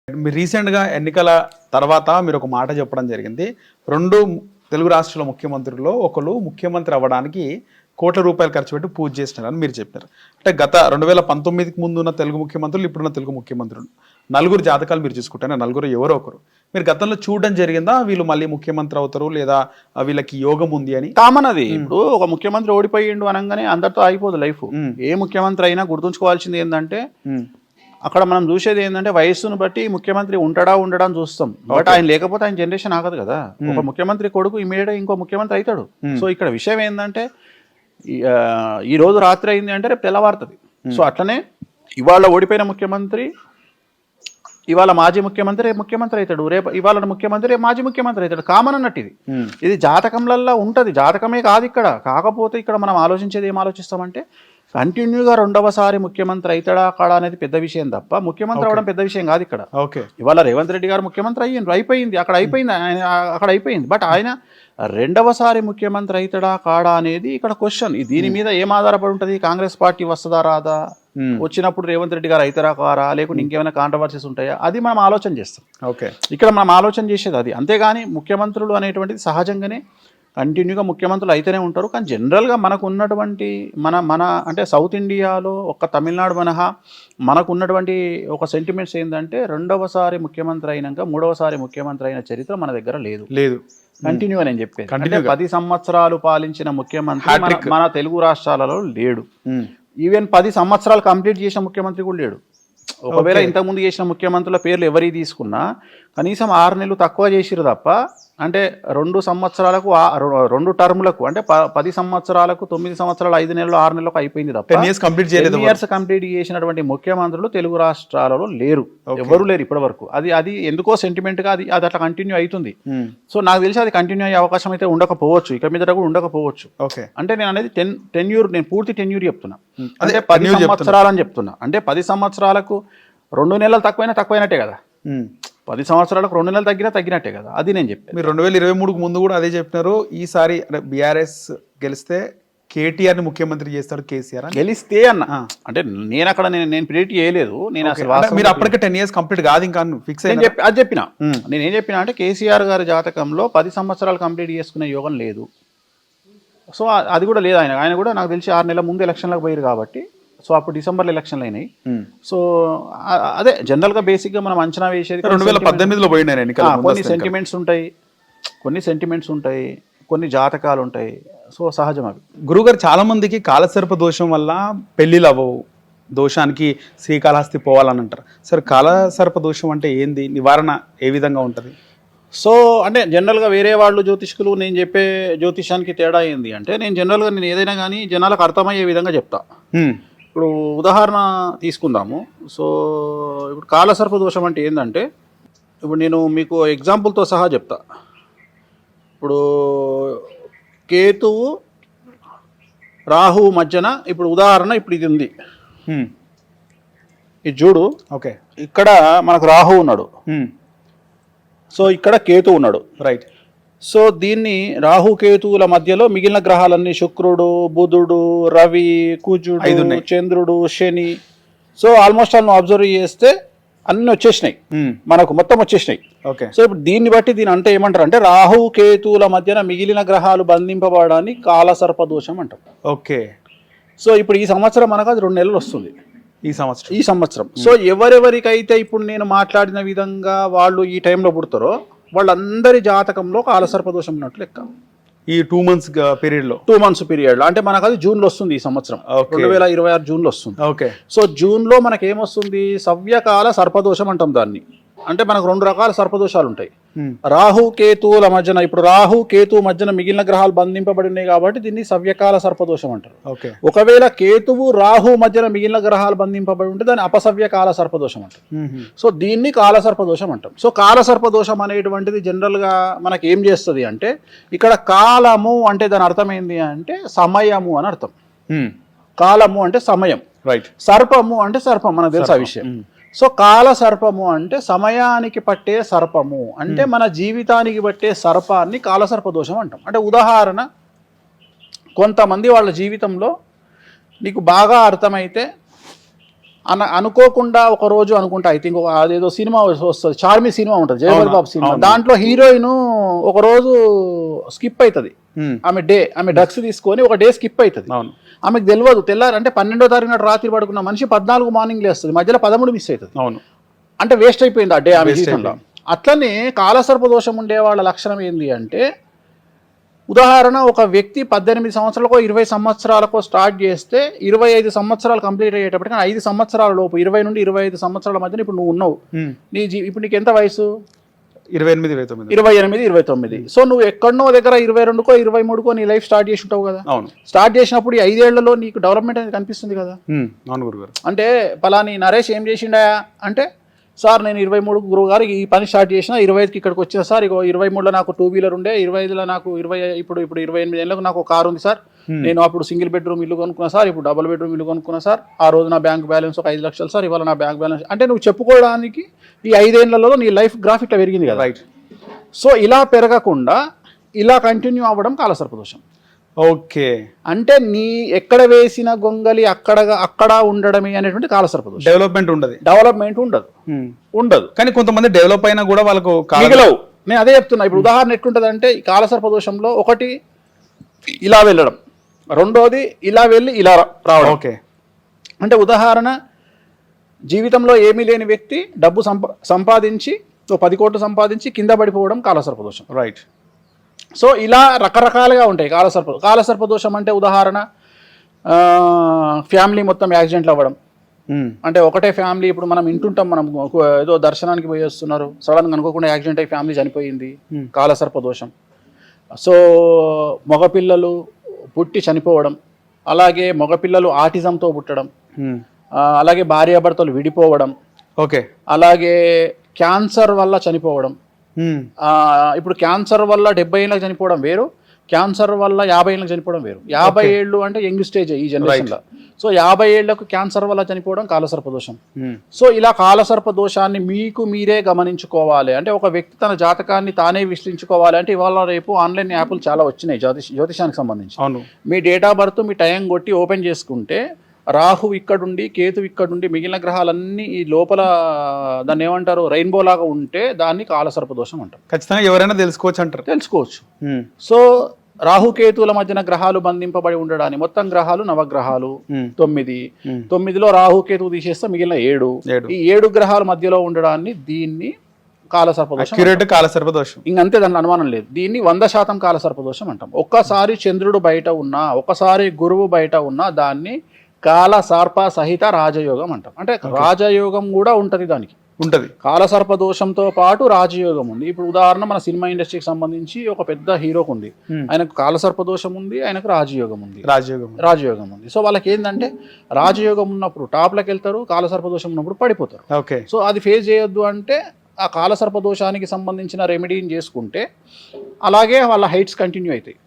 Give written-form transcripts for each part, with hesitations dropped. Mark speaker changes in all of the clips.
Speaker 1: మీరు రీసెంట్గా ఎన్నికల తర్వాత మీరు ఒక మాట చెప్పడం జరిగింది. 2 తెలుగు రాష్ట్రాల ముఖ్యమంత్రుల్లో ఒకరు ముఖ్యమంత్రి అవ్వడానికి కోట్ల రూపాయలు ఖర్చు పెట్టి పూజ చేసినారని మీరు చెప్పారు. అంటే గత 2019కి ముందు ఉన్న తెలుగు ముఖ్యమంత్రులు, ఇప్పుడున్న తెలుగు ముఖ్యమంత్రులు నలుగురు జాతకాలు మీరు చూసుకుంటే నలుగురు ఎవరో ఒకరు మీరు గతంలో చూడడం జరిగిందా? వీళ్ళు మళ్ళీ ముఖ్యమంత్రి అవుతారు లేదా వీళ్ళకి యోగం ఉంది అని?
Speaker 2: కామన్ అది. ఇప్పుడు ఒక ముఖ్యమంత్రి ఓడిపోయిండు అనగానే అందరితో అయిపోదు లైఫ్. ఏ ముఖ్యమంత్రి అయినా గుర్తుంచుకోవాల్సింది ఏంటంటే అక్కడ మనం చూసేది ఏంటంటే వయస్సును బట్టి ముఖ్యమంత్రి ఉండడా అని చూస్తాం. బట్ ఆయన లేకపోతే ఆయన జనరేషన్ ఆగదు కదా. ఒక ముఖ్యమంత్రి కొడుకు ఇమీడియట్ గా ఇంకో ముఖ్యమంత్రి అవుతాడు. సో ఇక్కడ విషయం ఏంటంటే ఈ రోజు రాత్రి అయింది అంటే రేపు తెల్లవారుతుంది. సో అట్లనే ఇవాళ ఓడిపోయిన ముఖ్యమంత్రి ఇవాళ మాజీ ముఖ్యమంత్రి రేపు ముఖ్యమంత్రి అవుతాడు, రేపు ఇవాళ ముఖ్యమంత్రి రేపు మాజీ ముఖ్యమంత్రి అవుతాడు. కామన్ అన్నట్టు ఇది జాతకంలల్లో ఉంటుంది. జాతకమే కాదు ఇక్కడ. కాకపోతే ఇక్కడ మనం ఆలోచించేది ఏం ఆలోచిస్తామంటే కంటిన్యూగా రెండవసారి ముఖ్యమంత్రి అవుతాడా కాడా అనేది పెద్ద విషయం తప్ప ముఖ్యమంత్రి అవడం పెద్ద విషయం కాదు ఇక్కడ. ఇవాళ రేవంత్ రెడ్డి గారు ముఖ్యమంత్రి అయిపోయింది, అక్కడ అయిపోయింది. బట్ ఆయన రెండవసారి ముఖ్యమంత్రి అవుతాడా కాడా అనేది ఇక్కడ క్వశ్చన్. దీని మీద ఏం ఆధారపడి ఉంటుంది? కాంగ్రెస్ పార్టీ వస్తుందా రాదా, వచ్చినప్పుడు రేవంత్ రెడ్డి గారు అవుతారా కారా, లేకుంటే ఇంకేమైనా కాంట్రవర్సీస్ ఉంటాయా, అది మనం ఆలోచన చేస్తాం. ఇక్కడ మనం ఆలోచన చేసేది అది. అంతేగాని ముఖ్యమంత్రులు అనేటువంటిది సహజంగానే కంటిన్యూగా ముఖ్యమంత్రులు అయితేనే ఉంటారు. కానీ జనరల్గా మనకు ఉన్నటువంటి మన అంటే సౌత్ ఇండియాలో ఒక్క తమిళనాడు మినహా మనకు ఉన్నటువంటి ఒక సెంటిమెంట్స్ ఏంటంటే రెండవసారి ముఖ్యమంత్రి అయినాక మూడవసారి ముఖ్యమంత్రి అయిన చరిత్ర మన దగ్గర లేదు. కంటిన్యూగా నేను చెప్పేది అంటే 10 సంవత్సరాలు పాలించిన ముఖ్యమంత్రి మన తెలుగు రాష్ట్రాలలో లేడు. ఈవెన్ 10 సంవత్సరాలు కంప్లీట్ చేసిన ముఖ్యమంత్రి కూడా లేడు. ఒకవేళ ఇంతకుముందు చేసిన ముఖ్యమంత్రుల పేర్లు ఎవరి తీసుకున్నా కనీసం 6 నెలలు తక్కువ చేసిరు తప్ప, అంటే 2 సంవత్సరాలకు 2 టర్ములకు అంటే 10 సంవత్సరాలకు 9 సంవత్సరాలు 5 నెలలు 6 నెలలకు అయిపోయింది తప్ప 10 ఇయర్స్ కంప్లీట్ చేసినటువంటి ముఖ్యమంత్రులు తెలుగు రాష్ట్రాలలో లేరు, ఎవరు లేరు ఇప్పటి వరకు. అది ఎందుకో సెంటిమెంట్ గా అది అట్లా కంటిన్యూ అవుతుంది. సో నాకు తెలిసి అది కంటిన్యూ అయ్యే అవకాశం అయితే ఉండకపోవచ్చు, ఇక మీద కూడా ఉండకపోవచ్చు. అంటే నేను అనేది టెన్యూర్, నేను పూర్తి టెన్యూర్ చెప్తున్నా. అంటే 10 సంవత్సరాలు అని చెప్తున్నా. అంటే 10 సంవత్సరాలకు 2 నెలలు తక్కువైనట్టే కదా. 10 సంవత్సరాలకు 2 నెలలు తగ్గినట్టే కదా. అది నేను చెప్పాను.
Speaker 1: మీరు 2023కు ముందు కూడా అదే చెప్పినారు. ఈసారి బీఆర్ఎస్ గెలిస్తే కేటీఆర్ ని ముఖ్యమంత్రి చేస్తాడు కేసీఆర్
Speaker 2: గెలిస్తే అన్న. అంటే నేను అక్కడ నేను ప్రిడిక్ట్ చేయలేదు. నేను అసలు
Speaker 1: మీరు అప్పటికే 10 years కంప్లీట్ కాదు ఇంకా ఫిక్స్
Speaker 2: అది చెప్పిన. నేనేం చెప్పినా అంటే కేసీఆర్ గారి జాతకంలో 10 సంవత్సరాలు కంప్లీట్ చేసుకునే యోగం లేదు. సో అది కూడా లేదు. ఆయన కూడా నాకు తెలిసి 6 నెలల ముందు ఎలక్షన్లకు పోయారు కాబట్టి. సో అప్పుడు డిసెంబర్లో ఎలక్షన్లు అయినాయి. సో అదే జనరల్గా బేసిక్గా మనం అంచనా వేసేది
Speaker 1: 2018లో పోయినాయి.
Speaker 2: కొన్ని సెంటిమెంట్స్ ఉంటాయి, కొన్ని జాతకాలు ఉంటాయి. సో సహజం అవి.
Speaker 1: గురుగారు, చాలా మందికి కాలసర్ప దోషం వల్ల పెళ్లిలు అవ్వవు, దోషానికి శ్రీకాళహస్తి పోవాలని అంటారు. సరే, కాలసర్ప దోషం అంటే ఏంది, నివారణ ఏ విధంగా ఉంటుంది?
Speaker 2: సో అంటే జనరల్గా వేరే వాళ్ళు జ్యోతిష్కులు నేను చెప్పే జ్యోతిషానికి తేడా ఏంది అంటే, నేను జనరల్గా నేను ఏదైనా కానీ జనాలకు అర్థమయ్యే విధంగా చెప్తా. ఇప్పుడు ఉదాహరణ తీసుకుందాము. సో ఇప్పుడు కాలసర్ప దోషం అంటే ఏంటంటే, ఇప్పుడు నేను మీకు ఎగ్జాంపుల్తో సహా చెప్తా. ఇప్పుడు కేతువు రాహువు మధ్యన, ఇప్పుడు ఉదాహరణ ఇప్పుడు ఇది ఉంది, ఇది చూడు.
Speaker 1: ఓకే,
Speaker 2: ఇక్కడ మనకు రాహు ఉన్నాడు, సో ఇక్కడ కేతు ఉన్నాడు,
Speaker 1: రైట్.
Speaker 2: సో దీన్ని రాహుకేతువుల మధ్యలో మిగిలిన గ్రహాలన్నీ శుక్రుడు, బుధుడు, రవి, కుజుడు, చంద్రుడు, శని. సో ఆల్మోస్ట్ ఆల్ నువ్వు అబ్జర్వ్ చేస్తే అన్ని వచ్చేసినాయి, మనకు మొత్తం వచ్చేసినాయి. సో ఇప్పుడు దీన్ని బట్టి దీని అంటే ఏమంటారు అంటే, రాహుకేతువుల మధ్యన మిగిలిన గ్రహాలు బంధింపబడడాన్ని కాలసర్ప దోషం అంటాం.
Speaker 1: ఓకే.
Speaker 2: సో ఇప్పుడు ఈ సంవత్సరం మనకు అది 2 నెలలు వస్తుంది.
Speaker 1: ఈ సంవత్సరం
Speaker 2: సో ఎవరెవరికైతే ఇప్పుడు నేను మాట్లాడిన విధంగా వాళ్ళు ఈ టైంలో పుడతారో వాళ్ళందరి జాతకంలో కాలసర్ప దోషం ఉన్నట్లు లెక్క.
Speaker 1: ఈ 2 months పీరియడ్ లో
Speaker 2: 2 months పీరియడ్ లో అంటే మనకు అది జూన్లో వస్తుంది. ఈ సంవత్సరం 2026 జూన్లో వస్తుంది.
Speaker 1: ఓకే.
Speaker 2: సో జూన్లో మనకి ఏమొస్తుంది, సవ్యకాల సర్పదోషం అంటాం దాన్ని. అంటే మనకు 2 రకాల సర్పదోషాలు ఉంటాయి. రాహు కేతువుల మధ్యన, ఇప్పుడు రాహు కేతువు మధ్యన మిగిలిన గ్రహాలు బంధింపబడి ఉన్నాయి కాబట్టి దీన్ని సవ్యకాల సర్పదోషం అంటారు. ఒకవేళ కేతువు రాహు మధ్యన మిగిలిన గ్రహాలు బంధింపబడి ఉంటే దాన్ని అపసవ్యకాల సర్పదోషం అంటారు. సో దీన్ని కాలసర్పదోషం అంటాం. సో కాలసర్పదోషం అనేటువంటిది జనరల్ గా మనకి ఏం చేస్తుంది అంటే, ఇక్కడ కాలము అంటే దాని అర్థం ఏంటి అంటే సమయము అని అర్థం. కాలము అంటే సమయం, రైట్. సర్పము అంటే సర్పం, మనకు తెలుసు ఆ విషయం. సో కాల సర్పము అంటే సమయానికి పట్టే సర్పము, అంటే మన జీవితానికి పట్టే సర్పాన్ని కాలసర్ప దోషం అంటాం. అంటే ఉదాహరణ, కొంతమంది వాళ్ళ జీవితంలో నీకు బాగా అర్థమైతే అనుకోకుండా ఒక రోజు అనుకుంటా ఐ థింక్ అదేదో సినిమా వస్తుంది, చార్మి సినిమా ఉంటుంది, జయవల్ బాబు సినిమా, దాంట్లో హీరోయిన్ ఒక రోజు స్కిప్ అవుతుంది, ఆమె డ్రగ్స్ తీసుకొని ఒక డే స్కిప్ అవుతుంది, ఆమెకు తెలియదు, తెల్లారంటే 12వ తారీఖు నాడు రాత్రి పడుకున్న మనిషి 14 మార్నింగ్ లేస్తుంది, మధ్యలో 13 మిస్ అవుతుంది, అంటే వేస్ట్ అయిపోయింది ఆ డే ఆమె జీవితంలో. అట్లనే కాలసర్ప దోషం ఉండే వాళ్ళ లక్షణం ఏంటి అంటే, ఉదాహరణ ఒక వ్యక్తి 18 సంవత్సరాలకో 20 సంవత్సరాలకో స్టార్ట్ చేస్తే 25 సంవత్సరాలు కంప్లీట్ అయ్యేటప్పటికి 5 సంవత్సరాల లోపు 20 నుండి 25 సంవత్సరాల మధ్యన ఇప్పుడు నువ్వు ఉన్నావు, ఇప్పుడు నీకు ఎంత వయసు? 28-29. సో నువ్వు ఎక్కడనో దగ్గర 22కో 23కో నీ లైఫ్ స్టార్ట్ చేసి ఉంటావు కదా. స్టార్ట్ చేసినప్పుడు ఈ 5 ఏళ్లలో నీకు డెవలప్మెంట్ అనేది కనిపిస్తుంది కదా. అంటే పలాని నరేష్ ఏం చేసిండా అంటే, సార్ నేను 23 గురువు గారు ఈ పని స్టార్ట్ చేసిన, 25కి ఇక్కడికి వచ్చిన సార్, ఇగో 23లో నాకు 2 వీలర్ ఉండే, 25లో నాకు ఇప్పుడు 28 ఏళ్ళకు నాకు ఒక కారు ఉంది సార్, నేను అప్పుడు సింగిల్ బెడ్రూమ్ ఇల్లు కొనుక్కున్నా సార్, ఇప్పుడు డబుల్ బెడ్రూమ్ ఇల్లు కొనుక్కున్నా సార్, ఆ రోజు నా బ్యాంక్ బ్యాలెన్స్ ఒక 5 లక్షలు సార్, ఇవాళ నా బ్యాంక్ బ్యాలెన్స్, అంటే నువ్వు చెప్పుకోవడానికి ఈ 5 ఏళ్లలో నీ లైఫ్ గ్రాఫ్ ఇట్లా పెరిగింది కదా. సో ఇలా పెరగకుండా ఇలా కంటిన్యూ అవ్వడం కాలసర్పదోషం.
Speaker 1: ఓకే,
Speaker 2: అంటే నీ ఎక్కడ వేసిన గొంగలి అక్కడ ఉండడమే అనేటువంటి కాలసర్పదోషం.
Speaker 1: డెవలప్మెంట్
Speaker 2: ఉండదు.
Speaker 1: కానీ కొంతమంది డెవలప్ అయినా కూడా వాళ్ళకు
Speaker 2: మిగలవు. నేను అదే చెప్తున్నా. ఇప్పుడు ఉదాహరణ ఎట్లుంటది అంటే, ఈ కాలసర్పదోషంలో ఒకటి ఇలా వెళ్ళడం, రెండోది ఇలా వెళ్ళి ఇలా రావడం.
Speaker 1: ఓకే,
Speaker 2: అంటే ఉదాహరణ జీవితంలో ఏమీ లేని వ్యక్తి డబ్బు సంపాదించి 10 కోట్లు సంపాదించి కింద పడిపోవడం కాలసర్పదోషం.
Speaker 1: రైట్.
Speaker 2: సో ఇలా రకరకాలుగా ఉంటాయి కాలసర్పదోషం. అంటే ఉదాహరణ ఫ్యామిలీ మొత్తం యాక్సిడెంట్లు అవ్వడం. అంటే ఒకటే ఫ్యామిలీ, ఇప్పుడు మనం వింటుంటాం, మనం ఏదో దర్శనానికి పోయి వస్తున్నారు, సడన్గా అనుకోకుండా యాక్సిడెంట్ అయ్యి ఫ్యామిలీ చనిపోయింది, కాలసర్పదోషం. సో మగపిల్లలు పుట్టి చనిపోవడం, అలాగే మగపిల్లలు ఆటిజంతో పుట్టడం, అలాగే భార్యాభర్తలు విడిపోవడం,
Speaker 1: ఓకే,
Speaker 2: అలాగే క్యాన్సర్ వల్ల చనిపోవడం. ఇప్పుడు క్యాన్సర్ వల్ల 70 ఏళ్ళకి చనిపోవడం వేరు, క్యాన్సర్ వల్ల 50 ఏళ్ళకి చనిపోవడం వేరు. 50 ఏళ్ళు అంటే యంగ్ స్టేజ్ ఈ జనరేషన్లో. సో 50 ఏళ్లకు క్యాన్సర్ వల్ల చనిపోవడం కాలసర్పదోషం. సో ఇలా కాలసర్పదోషాన్ని మీకు మీరే గమనించుకోవాలి. అంటే ఒక వ్యక్తి తన జాతకాన్ని తానే విశ్లేషించుకోవాలి. అంటే ఇవాళ రేపు ఆన్లైన్ యాప్లు చాలా వచ్చినాయి జ్యోతిషానికి సంబంధించి. మీ డేట్ ఆఫ్ బర్త్, మీ టైం కొట్టి ఓపెన్ చేసుకుంటే రాహు ఇక్కడుండి, కేతు ఇక్కడుండి, మిగిలిన గ్రహాలన్నీ ఈ లోపల దాన్ని ఏమంటారు, రెయిన్బో లాగా ఉంటే దాన్ని కాలసర్పదోషం అంటారు.
Speaker 1: ఖచ్చితంగా ఎవరైనా తెలుసుకోవచ్చు అంటారు.
Speaker 2: తెలుసుకోవచ్చు. సో రాహుకేతువుల మధ్యన గ్రహాలు బంధింపబడి ఉండడాన్ని, మొత్తం గ్రహాలు నవగ్రహాలు 9లో రాహుకేతువు తీసేస్తే మిగిలిన 7. ఈ 7 గ్రహాల మధ్యలో ఉండడాన్ని దీన్ని
Speaker 1: కాలసర్పదోషం.
Speaker 2: ఇంకంతే, దాంట్లో అనుమానం లేదు. దీన్ని 100% కాలసర్పదోషం అంటాం. ఒక్కసారి చంద్రుడు బయట ఉన్నా, ఒకసారి గురువు బయట ఉన్నా దాన్ని కాలసర్ప సహిత రాజయోగం అంటాం. అంటే రాజయోగం కూడా ఉంటది, దానికి ఉంటది. కాలసర్పదోషంతో పాటు రాజయోగం ఉంది. ఇప్పుడు ఉదాహరణ మన సినిమా ఇండస్ట్రీకి సంబంధించి ఒక పెద్ద హీరోకు ఉంది, ఆయనకు కాలసర్పదోషం ఉంది, ఆయనకు రాజయోగం ఉంది. సో వాళ్ళకి ఏంటంటే రాజయోగం ఉన్నప్పుడు టాప్లోకి వెళ్తారు, కాలసర్పదోషం ఉన్నప్పుడు పడిపోతారు.
Speaker 1: ఓకే.
Speaker 2: సో అది ఫేస్ చేయొద్దు అంటే ఆ కాలసర్పదోషానికి సంబంధించిన రెమెడీని చేసుకుంటే అలాగే వాళ్ళ హైట్స్ కంటిన్యూ అవుతాయి.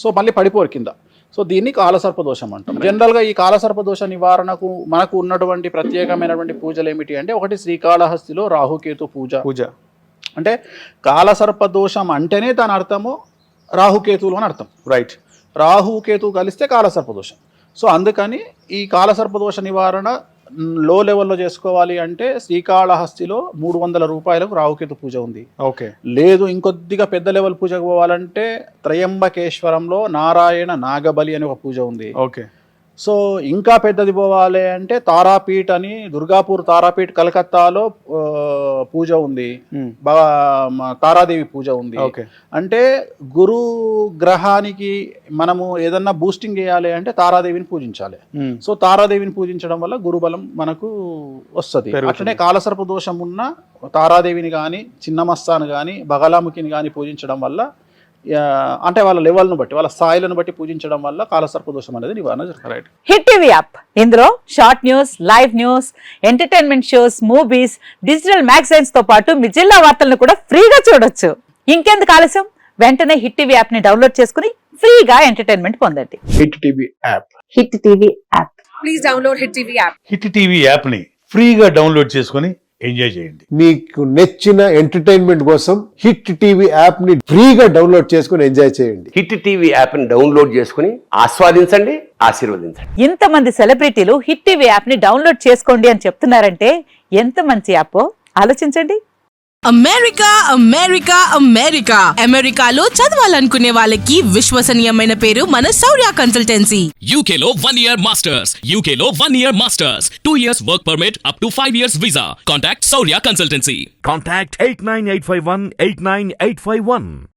Speaker 2: సో మళ్ళీ పడిపోరు కింద. సో దీన్ని కాలసర్పదోషం అంటాం. జనరల్గా ఈ కాలసర్పదోష నివారణకు మనకు ఉన్నటువంటి ప్రత్యేకమైనటువంటి పూజలు ఏమిటి అంటే, ఒకటి శ్రీకాళహస్తిలో రాహుకేతు పూజ. అంటే కాలసర్పదోషం అంటేనే దాని అర్థము రాహుకేతువులు అని అర్థం. రైట్. రాహుకేతు కలిస్తే కాలసర్పదోషం. సో అందుకని ఈ కాలసర్పదోష నివారణ లో లెవెల్లో చేసుకోవాలి అంటే శ్రీకాళహస్తిలో 300 రూపాయలకు రాహుకేతు పూజ ఉంది. ఓకే. లేదు ఇంకొద్దిగా పెద్ద లెవెల్ పూజకు పోవాలంటే త్రయంబకేశ్వరంలో నారాయణ నాగబలి అనే ఒక పూజ ఉంది. ఓకే. సో ఇంకా పెద్దది పోవాలి అంటే తారాపీఠ్ అని, దుర్గాపూర్ తారాపీఠ్ కలకత్తాలో పూజ ఉంది, తారాదేవి పూజ ఉంది. అంటే గురు గ్రహానికి మనము ఏదన్నా బూస్టింగ్ చేయాలి అంటే తారాదేవిని పూజించాలి. సో తారాదేవిని పూజించడం వల్ల గురుబలం మనకు వస్తుంది. అట్లనే కాలసర్ప దోషం ఉన్న తారాదేవిని కానీ, చిన్నమస్తాను కానీ, బగలాముఖిని కానీ పూజించడం వల్ల, అంటే వాళ్ళ లెవెల్ను బట్టి, వాళ్ళ స్థాయిలను బట్టి పూజించడం వల్ల కాలసర్పదోషం అనేది నివారణ జరుగుతుంది.
Speaker 3: హిట్ టీవీ యాప్, ఇందులో short news, live news, entertainment shows, movies, digital magazines తో పాటు మీ జిల్లా వార్తలను కూడా ఫ్రీగా చూడొచ్చు. ఇంకెందుకు ఆలస్యం, వెంటనే హిట్ టీవీ యాప్ ని డౌన్లోడ్ చేసుకుని ఫ్రీగా ఎంటర్టైన్మెంట్ పొందండి.
Speaker 2: Hit TV app.
Speaker 3: Hit TV app.
Speaker 4: Please download hit TV app.
Speaker 5: Hit TV app ని ఫ్రీగా డౌన్లోడ్ చేసుకుని ఎంజాయ్ చేయండి.
Speaker 6: మీకు నచ్చిన ఎంటర్టైన్మెంట్ కోసం హిట్ టీవీ యాప్ ని ఫ్రీగా డౌన్లోడ్ చేసుకుని ఎంజాయ్ చేయండి.
Speaker 7: హిట్ టీవీ యాప్ ని డౌన్లోడ్ చేసుకుని ఆస్వాదించండి,
Speaker 4: ఆశీర్వదించండి.
Speaker 3: ఇంతమంది సెలబ్రిటీలు హిట్ టీవీ యాప్ ని డౌన్లోడ్ చేసుకోండి అని చెప్తున్నారంటే ఎంత మంచి యాప్ ఆలోచించండి.
Speaker 7: అమెరికా అమెరికా అమెరికా అమెరికాలో చదవాలనుకునే వాళ్ళకి విశ్వసనీయమైన పేరు మన శౌర్య కన్సల్టెన్సీ.
Speaker 8: UK లో 1 year masters. UK లో 1 year masters. 2 years work permit up to 5 years visa. Contact Saurya Consultancy.
Speaker 9: Contact 89851 89851.